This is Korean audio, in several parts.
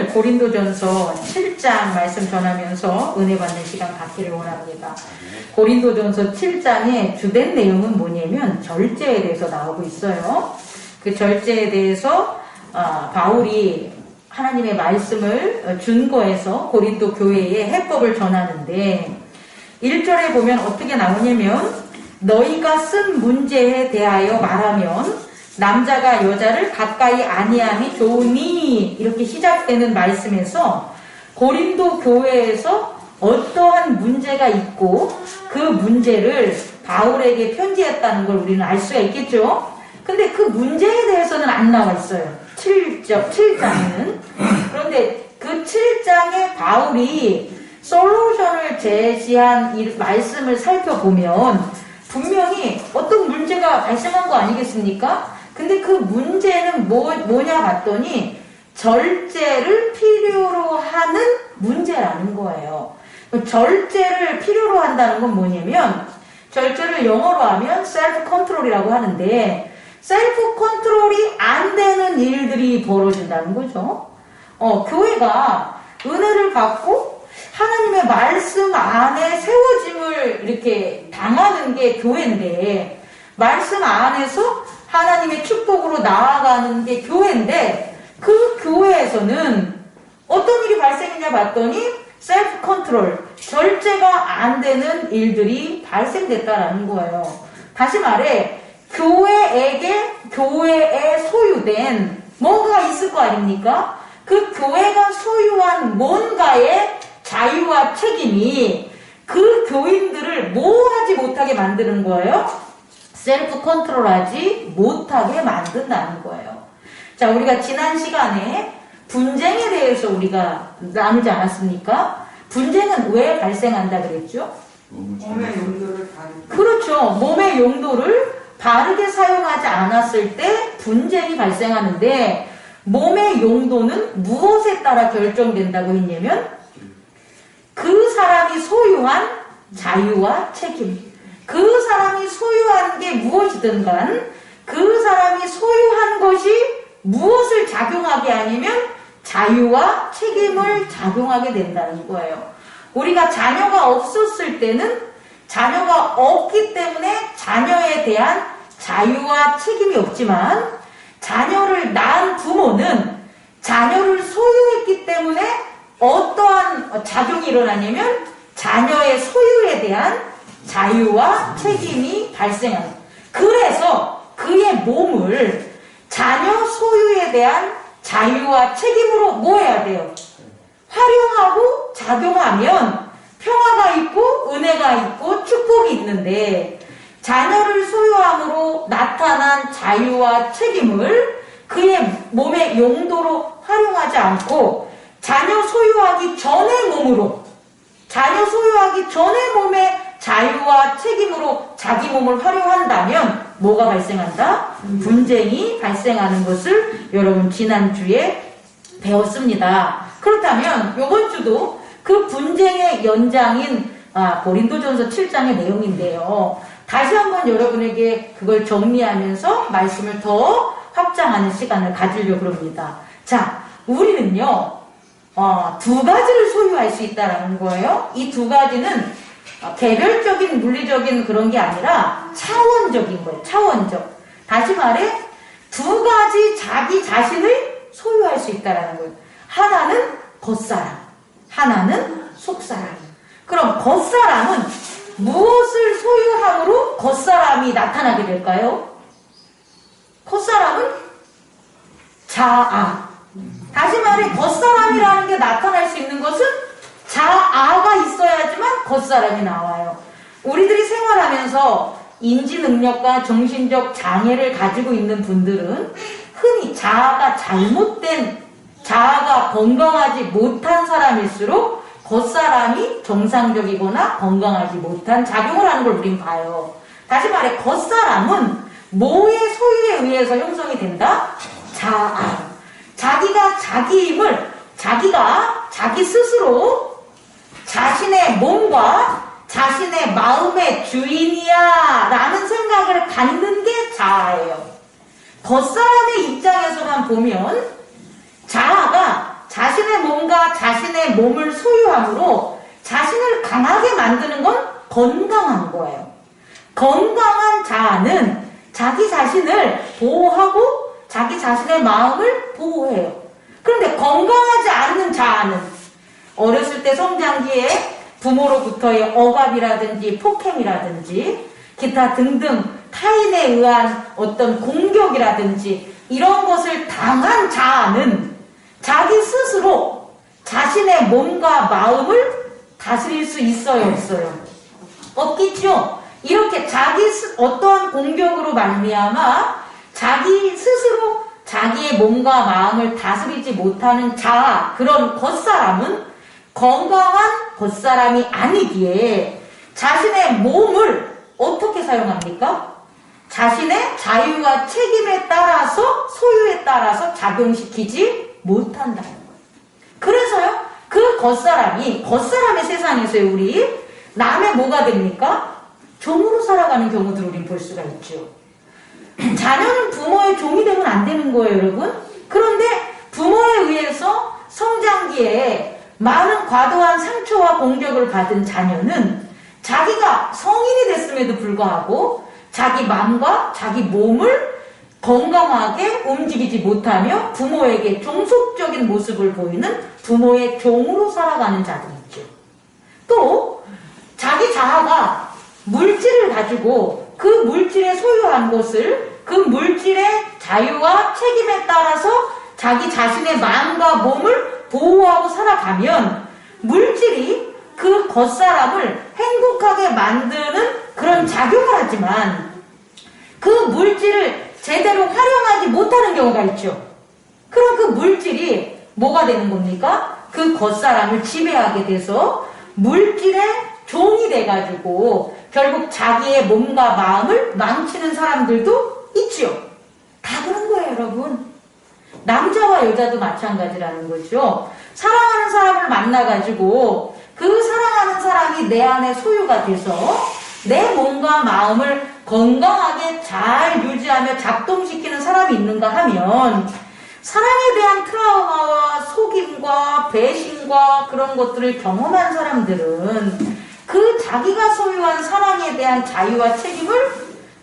오늘 고린도전서 7장 말씀 전하면서 은혜 받는 시간 갖기를 원합니다. 고린도전서 7장의 주된 내용은 뭐냐면 절제에 대해서 나오고 있어요. 그 절제에 대해서 바울이 하나님의 말씀을 준거해서 고린도 교회에 해법을 전하는데 1절에 보면 어떻게 나오냐면 너희가 쓴 문제에 대하여 말하면 남자가 여자를 가까이 아니함이 좋으니 이렇게 시작되는 말씀에서 고린도 교회에서 어떠한 문제가 있고 그 문제를 바울에게 편지했다는 걸 우리는 알 수가 있겠죠. 근데 그 문제에 대해서는 안 나와 있어요. 7장에는. 그런데 그 7장에 바울이 솔루션을 제시한 이 말씀을 살펴보면 분명히 어떤 문제가 발생한 거 아니겠습니까? 근데 그 문제는 뭐냐 봤더니 절제를 필요로 하는 문제라는 거예요. 절제를 필요로 한다는 건 뭐냐면 절제를 영어로 하면 셀프 컨트롤이라고 하는데 셀프 컨트롤이 안 되는 일들이 벌어진다는 거죠. 교회가 은혜를 받고 하나님의 말씀 안에 세워짐을 이렇게 당하는 게 교회인데 말씀 안에서 하나님의 축복으로 나아가는 게 교회인데 그 교회에서는 어떤 일이 발생했냐 봤더니 셀프 컨트롤, 절제가 안 되는 일들이 발생됐다라는 거예요. 다시 말해 교회에게 교회에 소유된 뭔가 있을 거 아닙니까? 그 교회가 소유한 뭔가의 자유와 책임이 그 교인들을 뭐 하지 못하게 만드는 거예요? 셀프 컨트롤하지 못하게 만든다는 거예요. 자, 우리가 지난 시간에 분쟁에 대해서 우리가 나누지 않았습니까? 분쟁은 왜 발생한다 그랬죠? 몸의 용도를 바르게. 그렇죠. 몸의 용도를 바르게 사용하지 않았을 때 분쟁이 발생하는데 몸의 용도는 무엇에 따라 결정된다고 했냐면 그 사람이 소유한 자유와 책임. 그 사람이 소유한 게 무엇이든 간 그 사람이 소유한 것이 무엇을 작용하게 하냐면 자유와 책임을 작용하게 된다는 거예요. 우리가 자녀가 없었을 때는 자녀가 없기 때문에 자녀에 대한 자유와 책임이 없지만 자녀를 낳은 부모는 자녀를 소유했기 때문에 어떠한 작용이 일어나냐면 자녀의 소유에 대한 자유와 책임이 발생하는. 그래서 그의 몸을 자녀 소유에 대한 자유와 책임으로 뭐 해야 돼요? 활용하고 작용하면 평화가 있고 은혜가 있고 축복이 있는데 자녀를 소유함으로 나타난 자유와 책임을 그의 몸의 용도로 활용하지 않고 자녀 소유하기 전의 몸으로 자녀 소유하기 전의 몸의 자유와 책임으로 자기 몸을 활용한다면 뭐가 발생한다? 분쟁이 발생하는 것을 여러분 지난주에 배웠습니다. 그렇다면 이번 주도 그 분쟁의 연장인 고린도전서 7장의 내용인데요. 다시 한번 여러분에게 그걸 정리하면서 말씀을 더 확장하는 시간을 가지려고 합니다. 자, 우리는요, 두 가지를 소유할 수 있다는 거예요. 이 두 가지는 개별적인 물리적인 그런 게 아니라 차원적인 거예요. 차원적. 다시 말해 두 가지 자기 자신을 소유할 수 있다는 거예요. 하나는 겉사람, 하나는 속사람. 그럼 겉사람은 무엇을 소유함으로 겉사람이 나타나게 될까요? 겉사람은 자아. 다시 말해 겉사람이라는 게 나타날 수 있는 것은 자아가 있어야지만 겉사람이 나와요. 우리들이 생활하면서 인지능력과 정신적 장애를 가지고 있는 분들은 흔히 자아가 잘못된, 자아가 건강하지 못한 사람일수록 겉사람이 정상적이거나 건강하지 못한 작용을 하는 걸 우린 봐요. 다시 말해 겉사람은 뭐의 소유에 의해서 형성이 된다? 자아. 자기가 자기임을 자기가 자기 스스로 자신의 몸과 자신의 마음의 주인이야 라는 생각을 갖는 게 자아예요. 겉사람의 입장에서만 보면 자아가 자신의 자아가 자신의 몸을 소유함으로 자신을 강하게 만드는 건 건강한 거예요. 건강한 자아는 자기 자신을 보호하고 자기 자신의 마음을 보호해요. 그런데 건강하지 않는 자아는 어렸을 때 성장기에 부모로부터의 억압이라든지 폭행이라든지 기타 등등 타인에 의한 어떤 공격이라든지 이런 것을 당한 자아는 자기 스스로 자신의 몸과 마음을 다스릴 수 있어요, 없어요? 없겠죠? 이렇게 어떠한 공격으로 말미암아 자기 스스로 자기의 몸과 마음을 다스리지 못하는 자아, 그런 겉사람은 건강한 겉사람이 아니기에 자신의 몸을 어떻게 사용합니까? 자신의 자유와 책임에 따라서, 소유에 따라서 작용시키지 못한다는 거예요. 그래서요, 그 겉사람의 세상에서요, 우리 남의 뭐가 됩니까? 종으로 살아가는 경우들을 우린 볼 수가 있죠. 자녀는 부모의 종이 되면 안 되는 거예요, 여러분. 그런데 부모에 의해서 성장기에 많은 과도한 상처와 공격을 받은 자녀는 자기가 성인이 됐음에도 불구하고 자기 마음과 자기 몸을 건강하게 움직이지 못하며 부모에게 종속적인 모습을 보이는 부모의 종으로 살아가는 자들이 있죠. 또 자기 자아가 물질을 가지고 그 물질에 소유한 것을 그 물질의 자유와 책임에 따라서 자기 자신의 마음과 몸을 보호하고 살아가면 물질이 그 겉사람을 행복하게 만드는 그런 작용을 하지만 그 물질을 제대로 활용하지 못하는 경우가 있죠. 그럼 그 물질이 뭐가 되는 겁니까? 그 겉사람을 지배하게 돼서 물질의 종이 돼가지고 결국 자기의 몸과 마음을 망치는 사람들도 있지요. 다 그런 거예요, 여러분. 남자와 여자도 마찬가지라는 거죠. 사랑하는 사람을 만나가지고 그 사랑하는 사람이 내 안에 소유가 돼서 내 몸과 마음을 건강하게 잘 유지하며 작동시키는 사람이 있는가 하면 사랑에 대한 트라우마와 속임과 배신과 그런 것들을 경험한 사람들은 그 자기가 소유한 사랑에 대한 자유와 책임을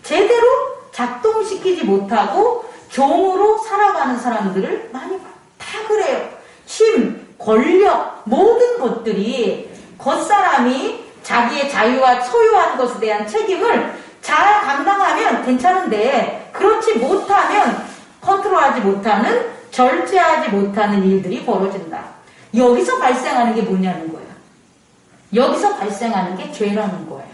제대로 작동시키지 못하고 종으로 살아가는 사람들을 많이 봐요. 다 그래요. 힘, 권력, 모든 것들이 겉사람이 자기의 자유와 소유한 것에 대한 책임을 잘 감당하면 괜찮은데 그렇지 못하면 컨트롤하지 못하는, 절제하지 못하는 일들이 벌어진다. 여기서 발생하는 게 뭐냐는 거예요. 여기서 발생하는 게 죄라는 거예요.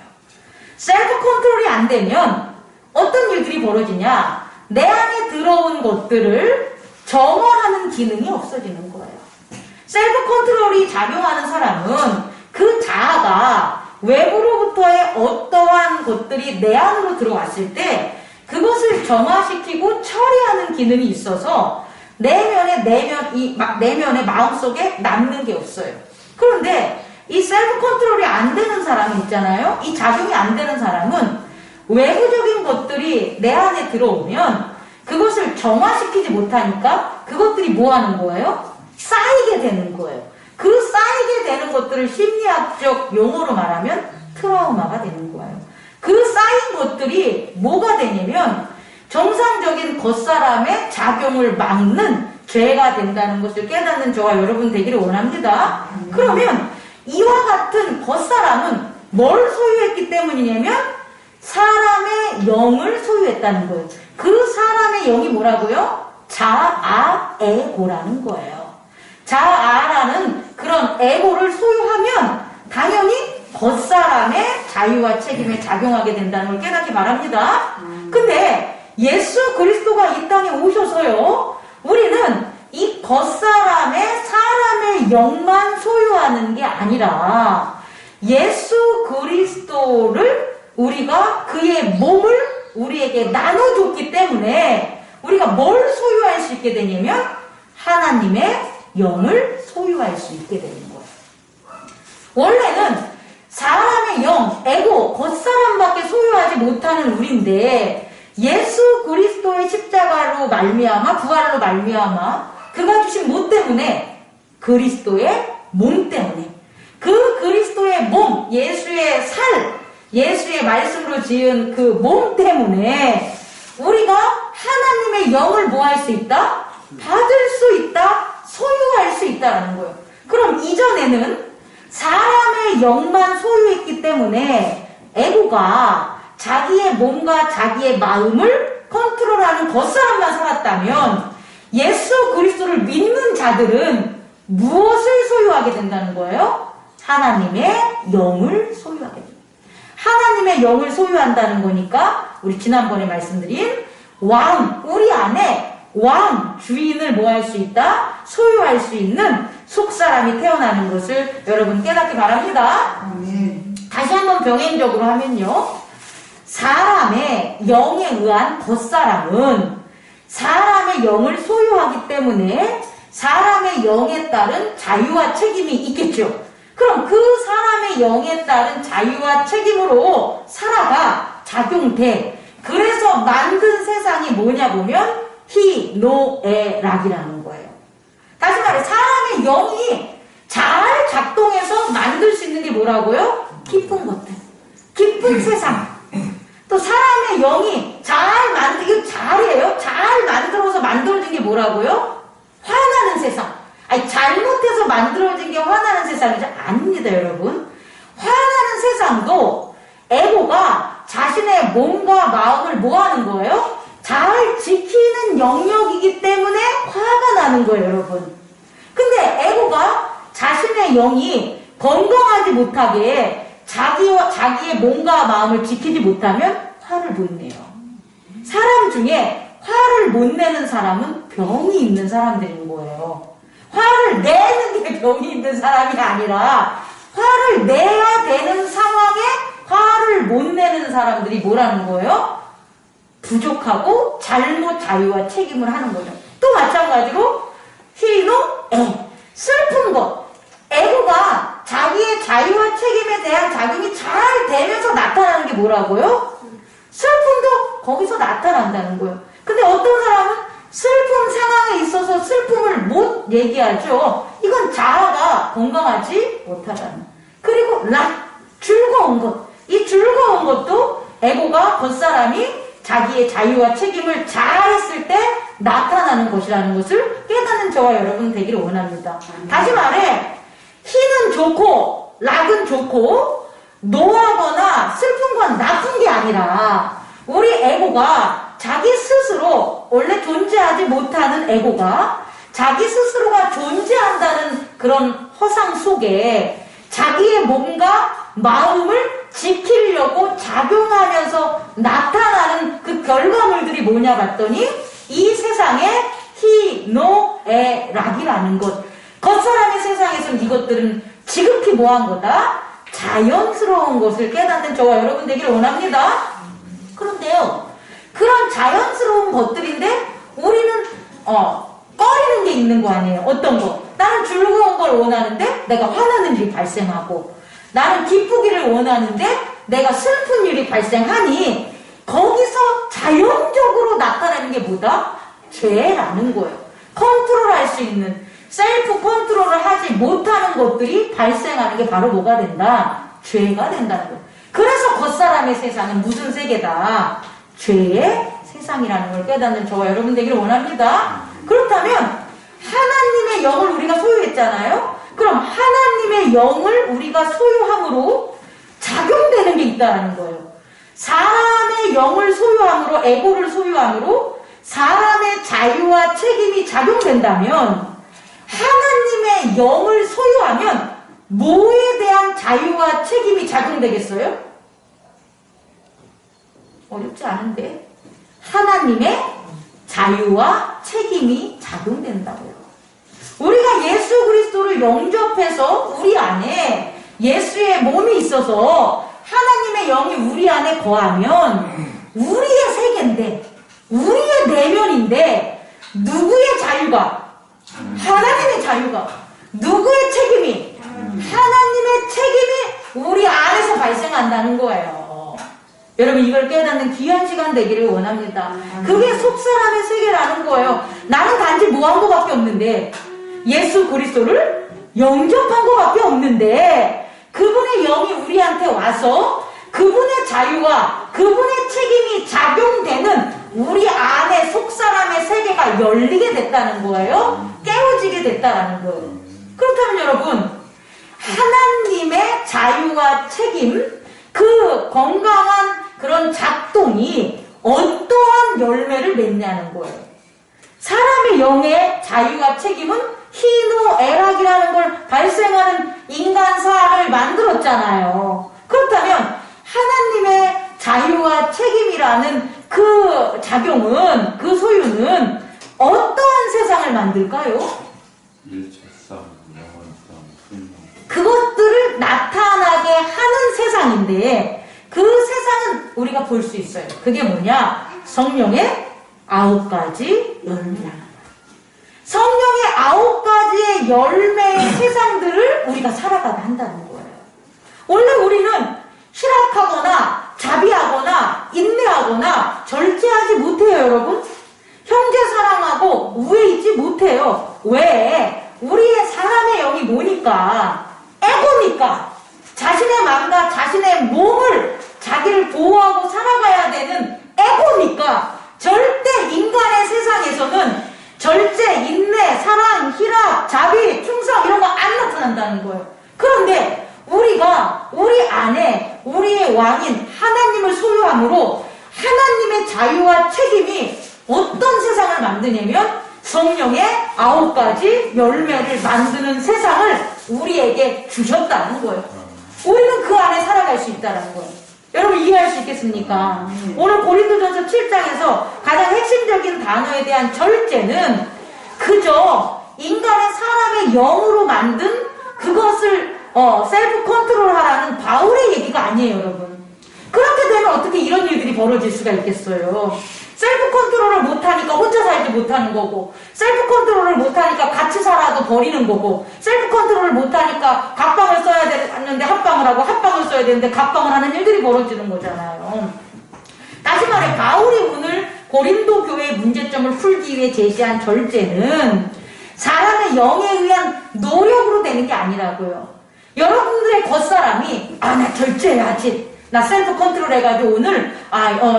셀프 컨트롤이 안 되면 어떤 일들이 벌어지냐? 내 안에 들어온 것들을 정화하는 기능이 없어지는 거예요. 셀프 컨트롤이 작용하는 사람은 그 자아가 외부로부터의 어떠한 것들이 내 안으로 들어왔을 때 그것을 정화시키고 처리하는 기능이 있어서 내면의 마음속에 남는 게 없어요. 그런데 이 셀프 컨트롤이 안 되는 사람이 있잖아요. 이 작용이 안 되는 사람은 외부적인 것들이 내 안에 들어오면 그것을 정화시키지 못하니까 그것들이 뭐 하는 거예요? 쌓이게 되는 거예요. 그 쌓이게 되는 것들을 심리학적 용어로 말하면 트라우마가 되는 거예요. 그 쌓인 것들이 뭐가 되냐면 정상적인 겉사람의 작용을 막는 죄가 된다는 것을 깨닫는 저와 여러분 되기를 원합니다. 그러면 이와 같은 겉사람은 뭘 소유했기 때문이냐면 사람의 영을 소유했다는 거예요. 그 사람의 영이 뭐라고요? 자아에고라는 거예요. 자아라는 그런 에고를 소유하면 당연히 겉사람의 자유와 책임에 작용하게 된다는 걸 깨닫기 바랍니다. 근데 예수 그리스도가 이 땅에 오셔서요, 우리는 이 겉사람의 사람의 영만 소유하는 게 아니라 예수 그리스도를 우리가 그의 몸을 우리에게 나눠줬기 때문에 우리가 뭘 소유할 수 있게 되냐면 하나님의 영을 소유할 수 있게 되는 거예요. 원래는 사람의 영, 에고, 겉사람밖에 소유하지 못하는 우리인데 예수 그리스도의 십자가로 말미암아, 부활로 말미암아 그가 주신 못 때문에 그리스도의 몸 때문에. 그 그리스도의 몸, 예수의 살, 예수의 말씀으로 지은 그 몸 때문에 우리가 하나님의 영을 뭐 할 수 있다? 받을 수 있다, 소유할 수 있다라는 거예요. 그럼 이전에는 사람의 영만 소유했기 때문에 에고가 자기의 몸과 자기의 마음을 컨트롤하는 겉사람만 살았다면 예수 그리스도를 믿는 자들은 무엇을 소유하게 된다는 거예요? 하나님의 영을 소유하게 됩니다. 하나님의 영을 소유한다는 거니까 우리 지난번에 말씀드린 왕, 우리 안에 왕, 주인을 뭐 할 수 있다? 소유할 수 있는 속사람이 태어나는 것을 여러분 깨닫기 바랍니다. 아멘. 다시 한번 병행적으로 하면요. 사람의 영에 의한 겉사람은 사람의 영을 소유하기 때문에 사람의 영에 따른 자유와 책임이 있겠죠. 그럼 그 사람의 영에 따른 자유와 책임으로 살아가 작용돼. 그래서 만든 세상이 뭐냐 보면 희노애락이라는 거예요. 다시 말해 사람의 영이 잘 작동해서 만들 수 있는 게 뭐라고요? 기쁜 것들, 기쁜 세상. 또 사람의 영이 이거 잘해요. 잘 만들어서 만들어진 게 뭐라고요? 화나는 세상. 아니 잘못해서 만들어진 게 화나는 세상이죠? 아닙니다, 여러분. 화나는 세상도 에고가 자신의 몸과 마음을 뭐 하는 거예요? 잘 지키는 영역이기 때문에 화가 나는 거예요, 여러분. 근데 에고가 자신의 영이 건강하지 못하게 자기의 몸과 마음을 지키지 못하면 화를 못 내요. 사람 중에 화를 못 내는 사람은 병이 있는 사람들인 거예요. 화를 내는 게 병이 있는 사람이 아니라 화를 내야 되는 상황에 화를 못 내는 사람들이 뭐라는 거예요? 부족하고 잘못 자유와 책임을 하는 거죠. 또 마찬가지로 희노애, 슬픈 것. 에고가 자기의 자유와 책임에 대한 작용이 잘 되면서 나타나는 게 뭐라고요? 슬픔도 거기서 나타난다는 거예요. 근데 어떤 사람은 슬픈 상황에 있어서 슬픔을 못 얘기하죠. 이건 자아가 건강하지 못하다는. 그리고 즐거운 것. 이 즐거운 것도 에고가 겉사람이 자기의 자유와 책임을 잘했을 때 나타나는 것이라는 것을 깨닫는 저와 여러분 되기를 원합니다. 다시 말해 희는 좋고 락은 좋고 노하거나 슬픈 건 나쁜 게 아니라 우리 에고가 자기 스스로 원래 존재하지 못하는 에고가 자기 스스로가 존재한다는 그런 허상 속에 자기의 몸과 마음을 지키려고 작용하면서 나타나는 그 결과물들이 뭐냐 봤더니 이 세상에 희노애락이라는 것. 겉사람의 세상에서는 이것들은 지극히 뭐한 거다? 자연스러운 것을 깨닫는 저와 여러분 되기를 원합니다. 그런데요, 그런 자연스러운 것들인데 우리는 꺼리는 게 있는 거 아니에요. 어떤 거? 나는 즐거운 걸 원하는데 내가 화나는 일이 발생하고, 나는 기쁘기를 원하는데 내가 슬픈 일이 발생하니 거기서 자연적으로 나타나는 게 뭐다? 죄라는 거예요. 컨트롤할 수 있는, 셀프 컨트롤을 하지 못하는 것들이 발생하는 게 바로 뭐가 된다? 죄가 된다는 거예요. 그래서 겉사람의 세상은 무슨 세계다? 죄의 세상이라는 걸 깨닫는 저와 여러분 되기를 원합니다. 그렇다면 하나님의 영을 우리가 소유했잖아요. 그럼 하나님의 영을 우리가 소유함으로 작용되는 게 있다는 거예요. 사람의 영을 소유함으로, 에고를 소유함으로 사람의 자유와 책임이 작용된다면 하나님의 영을 소유하면 뭐에 대한 자유와 책임이 작용되겠어요? 어렵지 않은데 하나님의 자유와 책임이 작용된다고요. 우리가 예수 그리스도를 영접해서 우리 안에 예수의 몸이 있어서 하나님의 영이 우리 안에 거하면 우리의 세계인데, 우리의 내면인데 누구의 자유가? 하나님의 자유가. 누구의 책임이? 하나님의 책임이 우리 안에서 발생한다는 거예요. 여러분 이걸 깨닫는 귀한 시간 되기를 원합니다. 그게 속사람의 세계라는 거예요. 나는 단지 뭐 한 거밖에 없는데 예수 그리스도를 영접한 것밖에 없는데 그분의 영이 우리한테 와서 그분의 자유와 그분의 책임이 작용되는 우리 안에 속사람의 세계가 열리게 됐다는 거예요. 깨워지게 됐다는 거예요. 그렇다면 여러분, 하나님의 자유와 책임, 그 건강한 그런 작동이 어떠한 열매를 맺냐는 거예요. 사람의 영의 자유와 책임은 희노애락이라는 걸 발생하는 인간사를 만들었잖아요. 그렇다면 하나님의 자유와 책임이라는 그 작용은, 그 소유는 어떠한 세상을 만들까요? 일체성, 영원성, 분명. 그것들을 나타나게 하는 세상인데 그 세상은 우리가 볼 수 있어요. 그게 뭐냐? 성령의 9가지 열매라. 성령의 9가지의 열매의 세상들을 우리가 살아가게 한다는 거예요. 원래 우리는 희락하거나 자비하거나 인내하거나 절제하지 못해요, 여러분. 형제 사랑하고 우애 있지 못해요. 왜? 우리의 사람의 영이 뭐니까? 에고니까. 자신의 마음과 자신의 몸을 자기를 보호하고 살아가야 되는 에고니까 절대 인간의 세상에서는 절제, 인내, 사랑, 희락, 자비, 충성 이런 거 안 나타난다는 거예요. 그런데 우리가 우리 안에 우리의 왕인 하나님을 소유함으로 하나님의 자유와 책임이 어떤 세상을 만드냐면 성령의 9가지 열매를 만드는 세상을 우리에게 주셨다는 거예요. 우리는 그 안에 살아갈 수 있다는 거예요. 여러분 이해할 수 있겠습니까? 오늘 고린도전서 7장에서 가장 핵심적인 단어에 대한 절제는 그저 인간의 사람의 영으로 만든 그것을 셀프 컨트롤 하라는 바울의 얘기가 아니에요, 여러분. 그렇게 되면 어떻게 이런 일들이 벌어질 수가 있겠어요? 셀프 컨트롤을 못하니까 혼자 살지 못하는 거고, 셀프 컨트롤을 못하니까 같이 살아도 버리는 거고, 셀프 컨트롤을 못하니까 갑방을 써야 되는데 합방을 하고, 합방을 써야 되는데 갑방을 하는 일들이 벌어지는 거잖아요. 다시 말해, 바울이 오늘 고린도 교회의 문제점을 풀기 위해 제시한 절제는 사람의 영에 의한 노력으로 되는 게 아니라고요. 여러분들의 겉사람이 나 절제해야지, 나 셀프 컨트롤 해가지고 오늘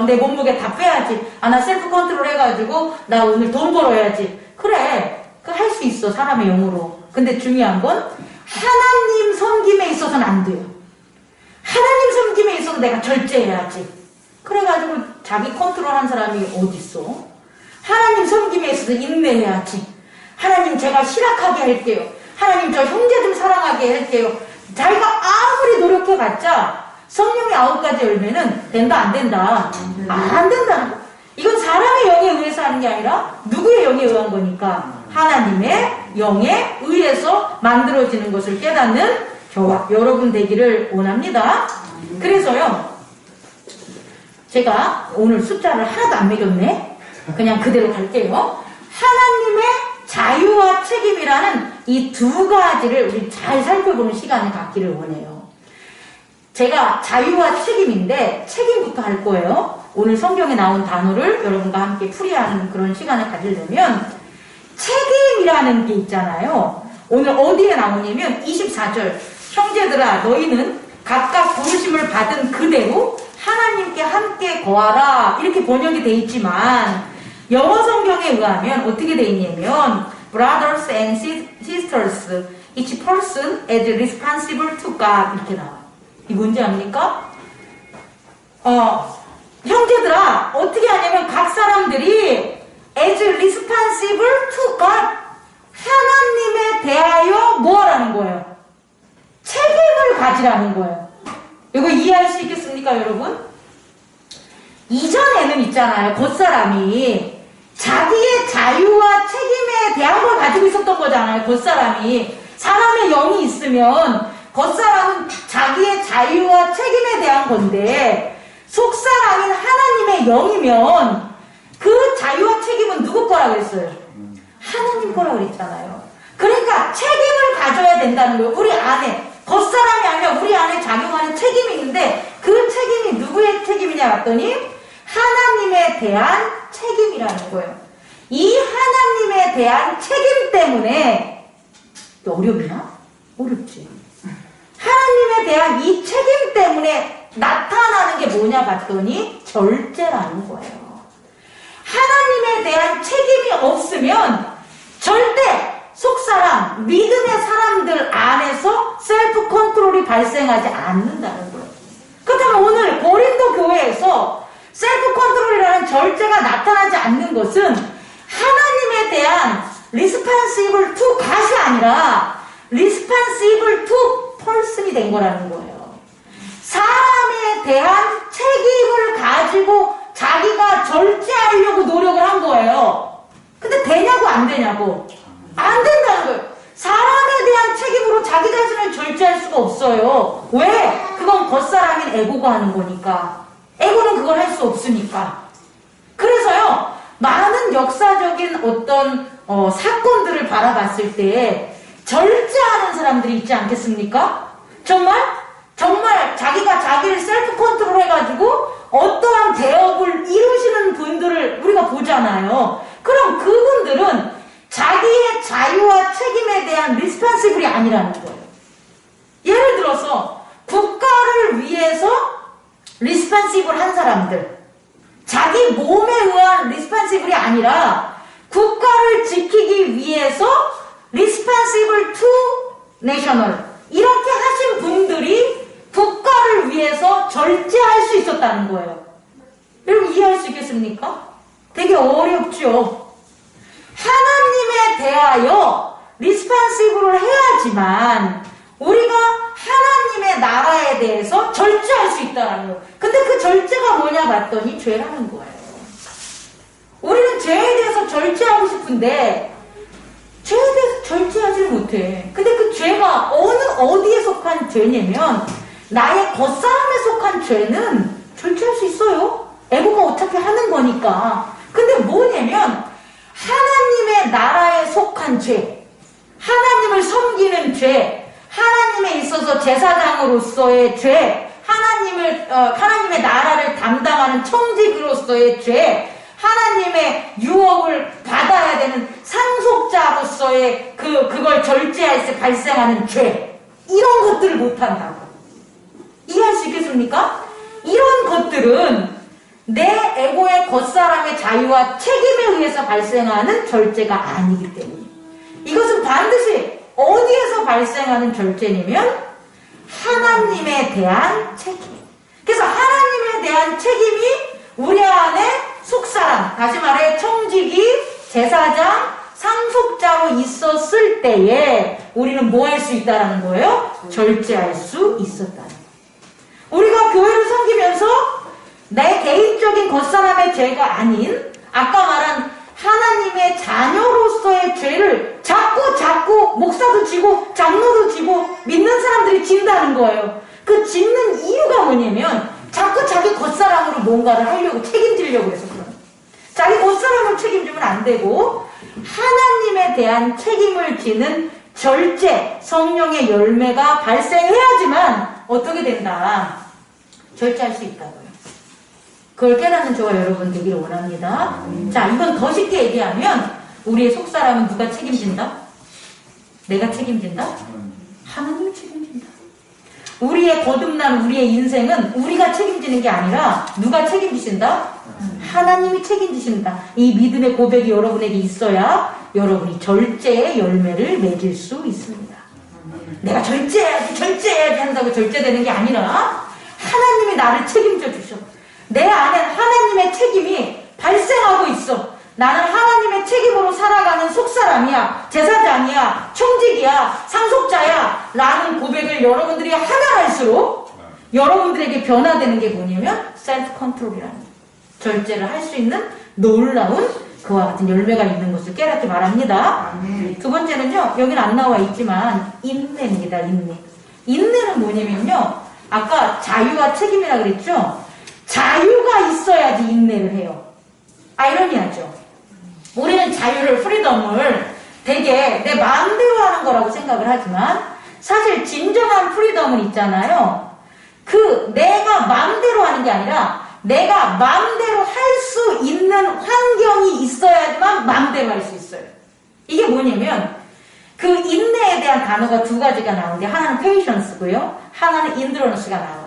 내 몸무게 다 빼야지, 나 셀프 컨트롤 해가지고 나 오늘 돈 벌어야지. 그래, 그 할 수 있어, 사람의 영으로. 근데 중요한 건 하나님 섬김에 있어서는 안 돼요. 하나님 섬김에 있어서 내가 절제해야지. 그래가지고 자기 컨트롤한 사람이 어딨어? 하나님 섬김에 있어서 인내해야지. 하나님 제가 실학하게 할게요. 하나님 저 형제 좀 사랑하게 할게요. 자기가 아무리 노력해봤자 성령의 9가지 열매는 된다 안 된다? 안 된다. 이건 사람의 영에 의해서 하는 게 아니라 누구의 영에 의한 거니까 하나님의 영에 의해서 만들어지는 것을 깨닫는 저와 여러분 되기를 원합니다. 그래서요, 제가 오늘 숫자를 하나도 안 매겼네. 그냥 그대로 갈게요. 하나님의 자유와 책임이라는 이 2가지를 우리 잘 살펴보는 시간을 갖기를 원해요. 제가 자유와 책임인데 책임부터 할 거예요. 오늘 성경에 나온 단어를 여러분과 함께 풀이하는 그런 시간을 가지려면 책임이라는 게 있잖아요. 오늘 어디에 나오냐면 24절, 형제들아 너희는 각각 부르심을 받은 그대로 하나님께 함께 거하라, 이렇게 번역이 돼 있지만 영어 성경에 의하면 어떻게 돼 있냐면 brothers and sisters, each person is responsible to God, 이렇게 나와요. 이 뭔지 압니까? 형제들아 어떻게 하냐면 각 사람들이 as responsible to God, 하나님에 대하여 뭐 하라는 거예요? 책임을 가지라는 거예요. 이거 이해할 수 있겠습니까, 여러분? 이전에는 있잖아요, 겉사람이 자기의 자유와 책임에 대한 걸 가지고 있었던 거잖아요. 겉사람이 사람의 영이 있으면 겉사람은 자기의 자유와 책임에 대한 건데 속사람인 하나님의 영이면 그 자유와 책임은 누구 거라 그랬어요? 하나님 거라 그랬잖아요. 그러니까 책임을 가져야 된다는 거예요. 우리 안에 겉사람이 아니라 우리 안에 작용하는 책임이 있는데 그 책임이 누구의 책임이냐 봤더니 하나님에 대한 책임이라는 거예요. 이 하나님에 대한 책임 때문에 어렵나? 어렵지. 하나님에 대한 이 책임 때문에 나타나는 게 뭐냐 봤더니 절제라는 거예요. 하나님에 대한 책임이 없으면 절대 속사람, 믿음의 사람들 안에서 셀프 컨트롤이 발생하지 않는다는 거예요. 그렇다면 오늘 고린도 교회에서 셀프 컨트롤이라는 절제가 나타나지 않는 것은 하나님에 대한 responsible to God이 아니라 responsible to person이 된 거라는 거예요. 사람에 대한 책임을 가지고 자기가 절제하려고 노력을 한 거예요. 근데 되냐고 안 되냐고? 안 된다는 거예요. 사람에 대한 책임으로 자기 자신을 절제할 수가 없어요. 왜? 그건 겉사람인 에고가 하는 거니까. 에고는 그걸 할 수 없으니까. 그래서요, 많은 역사적인 어떤 사건들을 바라봤을 때 절제하는 사람들이 있지 않겠습니까? 정말 자기가 자기를 셀프 컨트롤 해가지고 어떠한 대업을 이루시는 분들을 우리가 보잖아요. 그럼 그분들은 자기의 자유와 책임에 대한 리스판시블이 아니라는 거예요. 예를 들어서 국가를 위해서 리스판시블 한 사람들, 자기 몸에 의한 리스판시블이 아니라 국가를 지키기 위해서 리스판시블 투 내셔널, 이렇게 하신 분들이 국가를 위해서 절제할 수 있었다는 거예요. 여러분 이해할 수 있겠습니까? 되게 어렵죠. 하나님에 대하여 리스판시블을 해야지만 우리가 하나님의 나라에 대해서 절제할 수 있다는 거예요. 근데 그 절제가 뭐냐 봤더니 죄라는 거예요. 우리는 죄에 대해서 절제하고 싶은데 죄에 대해서 절제하지 못해. 근데 그 죄가 어디에 속한 죄냐면 나의 겉사람에 속한 죄는 절제할 수 있어요. 에고가 어차피 하는 거니까. 근데 뭐냐면 하나님의 나라에 속한 죄, 하나님을 섬기는 죄, 하나님에 있어서 제사장으로서의 죄, 하나님의 나라를 담당하는 청직으로서의 죄, 하나님의 유업을 받아야 되는 상속자로서의 그걸 절제할 때 발생하는 죄, 이런 것들을 못한다고. 이해할 수 있겠습니까? 이런 것들은 내 에고의 겉사람의 자유와 책임에 의해서 발생하는 절제가 아니기 때문에 이것은 반드시 어디에서 발생하는 절제냐면 하나님에 대한 책임. 그래서 하나님에 대한 책임이 우리 안에 속사람, 다시 말해 청지기, 제사장, 상속자로 있었을 때에 우리는 뭐 할 수 있다는 거예요? 절제할 수 있었다는 거예요. 우리가 교회를 섬기면서 내 개인적인 겉사람의 죄가 아닌 아까 말한 하나님의 자녀로서의 죄를 자꾸 목사도 지고 장로도 지고 믿는 사람들이 진다는 거예요. 그 짓는 이유가 뭐냐면 자꾸 자기 겉사람으로 뭔가를 하려고 책임지려고 해서 그런 거예요. 자기 겉사람을 책임지면 안 되고 하나님에 대한 책임을 지는 절제, 성령의 열매가 발생해야지만 어떻게 된다? 절제할 수 있다고요. 그걸 깨닫는 저와 여러분 되기를 원합니다. 자, 이건 더 쉽게 얘기하면 우리의 속사람은 누가 책임진다? 내가 책임진다? 하나님이 책임진다. 우리의 거듭난 우리의 인생은 우리가 책임지는 게 아니라 누가 책임지신다? 하나님이 책임지신다. 이 믿음의 고백이 여러분에게 있어야 여러분이 절제의 열매를 맺을 수 있습니다. 내가 절제해야지 한다고 절제되는 게 아니라 하나님이 나를 책임져 주셔. 내 안에 하나님의 책임이 발생하고 있어. 나는 하나님의 책임으로 살아가는 속사람이야, 제사장이야, 청직이야, 상속자야 라는 고백을 여러분들이 하면 할수록 여러분들에게 변화되는 게 뭐냐면 셀프 컨트롤이라는 거예요. 절제를 할 수 있는 놀라운 그와 같은 열매가 있는 것을 깨닫기 바랍니다. 두 번째는요, 여기는 안 나와 있지만 인내입니다. 인내는 뭐냐면요, 아까 자유와 책임이라 그랬죠? 자유가 있어야지 인내를 해요. 아이러니하죠? 우리는 자유를, 프리덤을 되게 내 마음대로 하는 거라고 생각을 하지만 사실 진정한 프리덤은 있잖아요. 내가 마음대로 하는 게 아니라 내가 마음대로 할 수 있는 환경이 있어야지만 마음대로 할 수 있어요. 이게 뭐냐면 그 인내에 대한 단어가 두 가지가 나오는데 하나는 patience고요. 하나는 endurance가 나와요.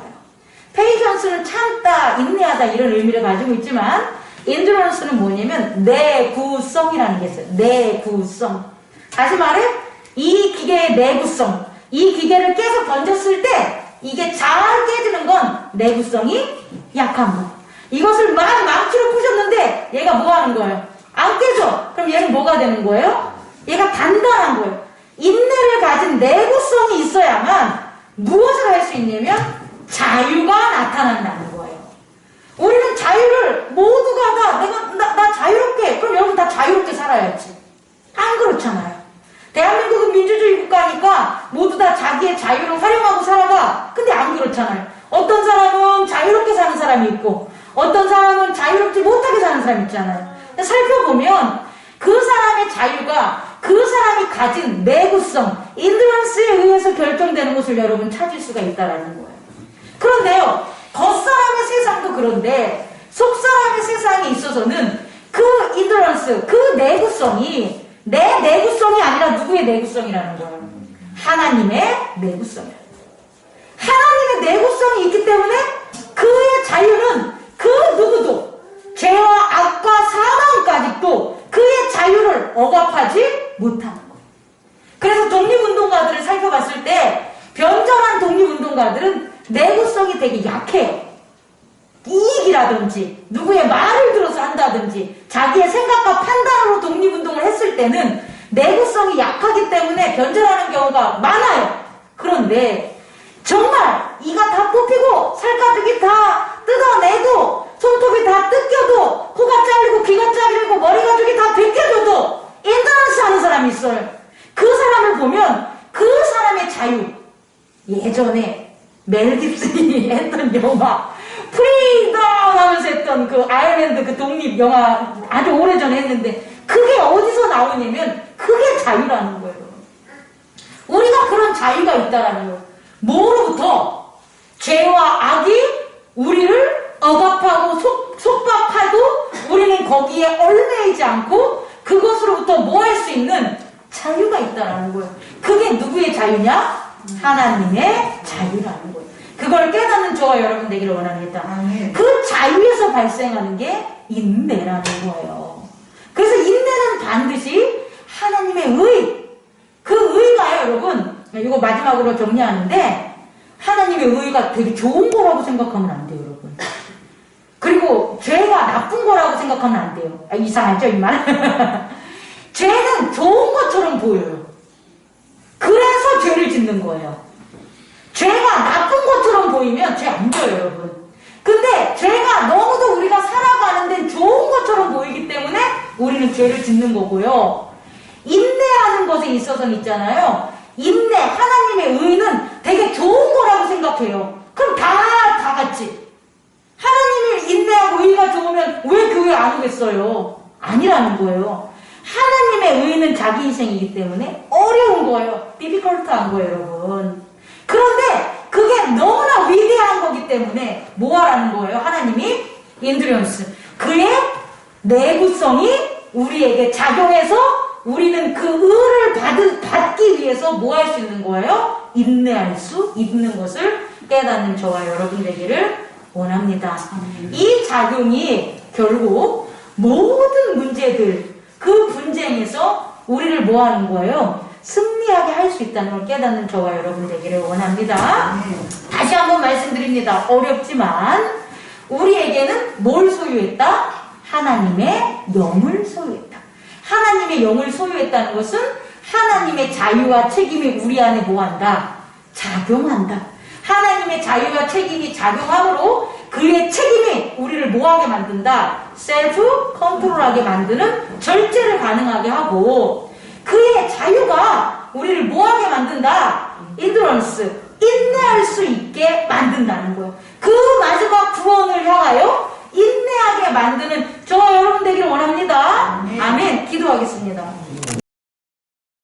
patience는 참다, 인내하다 이런 의미를 가지고 있지만 endurance는 뭐냐면 내구성이라는 게 있어요. 내구성. 다시 말해 이 기계의 내구성. 이 기계를 계속 던졌을 때 이게 잘 깨지는 건 내구성이 약한 거. 이것을 막 망치로 부셨는데 얘가 뭐 하는 거예요? 안 깨져. 그럼 얘는 뭐가 되는 거예요? 얘가 단단한 거예요. 인내를 가진 내구성이 있어야만 무엇을 할 수 있냐면 자유가 나타난다는 거예요. 우리는 자유를 모두가 나 자유롭게, 그럼 여러분 다 자유롭게 살아야지. 안 그렇잖아요. 대한민국은 민주주의 국가니까 모두 다 자기의 자유를 활용하고 살아가. 근데 안 그렇잖아요. 어떤 사람은 자유롭게 사는 사람이 있고 어떤 사람은 자유롭지 못하게 사는 사람이 있잖아요. 살펴보면 그 사람의 자유가 그 사람이 가진 내구성, 인드런스에 의해서 결정되는 것을 여러분 찾을 수가 있다는 거예요. 그런데요, 겉사람의 세상도 그런데 속사람의 세상에 있어서는 그 인드런스, 그 내구성이 내 내구성이 아니라 누구의 내구성이라는 거예요? 하나님의 내구성이에요. 하나님의 내구성이 있기 때문에 그의 자유는 그 누구도 죄와 악과 사망까지도 그의 자유를 억압하지 못하는 거예요. 그래서 독립운동가들을 살펴봤을 때 변절한 독립운동가들은 내구성이 되게 약해요. 이익이라든지 누구의 말을 들어서 한다든지 자기의 생각과 판단으로 독립운동을 했을 때는 내구성이 약하기 때문에 변절하는 경우가 많아요. 그런데 정말 이가 다 뽑히고 살가죽이 다 뜯어내도 손톱이 다 뜯겨도 코가 잘리고 귀가 잘리고 머리 가죽이 다 벗겨져도 인더런스 하는 사람이 있어요. 그 사람을 보면 그 사람의 자유, 예전에 멜 깁슨이 했던 영화 프리덤 하면서 했던 그 아일랜드 그 독립 영화 아주 오래전에 했는데 그게 어디서 나오냐면 그게 자유라는 거예요. 우리가 그런 자유가 있다라는 거예요. 뭐로부터? 죄와 악이 우리를 억압하고 속박하도 우리는 거기에 얽매이지 않고 그것으로부터 뭐 할 수 있는 자유가 있다라는 거예요. 그게 누구의 자유냐? 하나님의 자유라는 거예요. 그걸 깨닫는 저와 여러분 되기를 원합니다. 그 자유에서 발생하는 게 인내라는 거예요. 그래서 인내는 반드시 하나님의 의, 그 의가요 여러분, 이거 마지막으로 정리하는데 하나님의 의가 되게 좋은 거라고 생각하면 안 돼요 여러분. 그리고 죄가 나쁜 거라고 생각하면 안 돼요. 이상하죠 이 말? 죄는 좋은 것처럼 보여요. 그래서 죄를 짓는 거예요. 죄가 나쁜 것처럼 보이면 죄 안 져요 여러분. 근데 죄가 너무도 우리가 살아가는 데는 좋은 것처럼 보이기 때문에 우리는 죄를 짓는 거고요. 인내하는 것에 있어서는 있잖아요. 인내, 하나님의 의는 되게 좋은 거라고 생각해요. 그럼 다 같이. 하나님이 인내하고 의가 좋으면 왜 교회 안 오겠어요? 아니라는 거예요. 하나님의 의는 자기 희생이기 때문에 어려운 거예요. 디피컬트한 거예요 여러분. 그런데 그게 너무나 위대한 거기 때문에 뭐 하라는 거예요? 하나님이 인드런스. 그의 내구성이 우리에게 작용해서 우리는 그 의를 받기 위해서 뭐 할 수 있는 거예요? 인내할 수 있는 것을 깨닫는 저와 여러분 되기를 원합니다. 이 작용이 결국 모든 문제들, 그 분쟁에서 우리를 뭐 하는 거예요? 승리하게 할 수 있다는 걸 깨닫는 저와 여러분 되기를 원합니다. 다시 한번 말씀드립니다. 어렵지만 우리에게는 뭘 소유했다? 하나님의 영을 소유했다. 하나님의 영을 소유했다는 것은 하나님의 자유와 책임이 우리 안에 뭐한다? 작용한다. 하나님의 자유와 책임이 작용함으로 그의 책임이 우리를 뭐하게 만든다? 셀프 컨트롤하게 만드는 절제를 가능하게 하고 그의 자유가 우리를 뭐하게 만든다? 인드런스, 인내할 수 있게 만든다는 거예요. 그 마지막 구원을 향하여 인내하게 만드는 저와 여러분 되기를 원합니다. 아멘. 기도하겠습니다.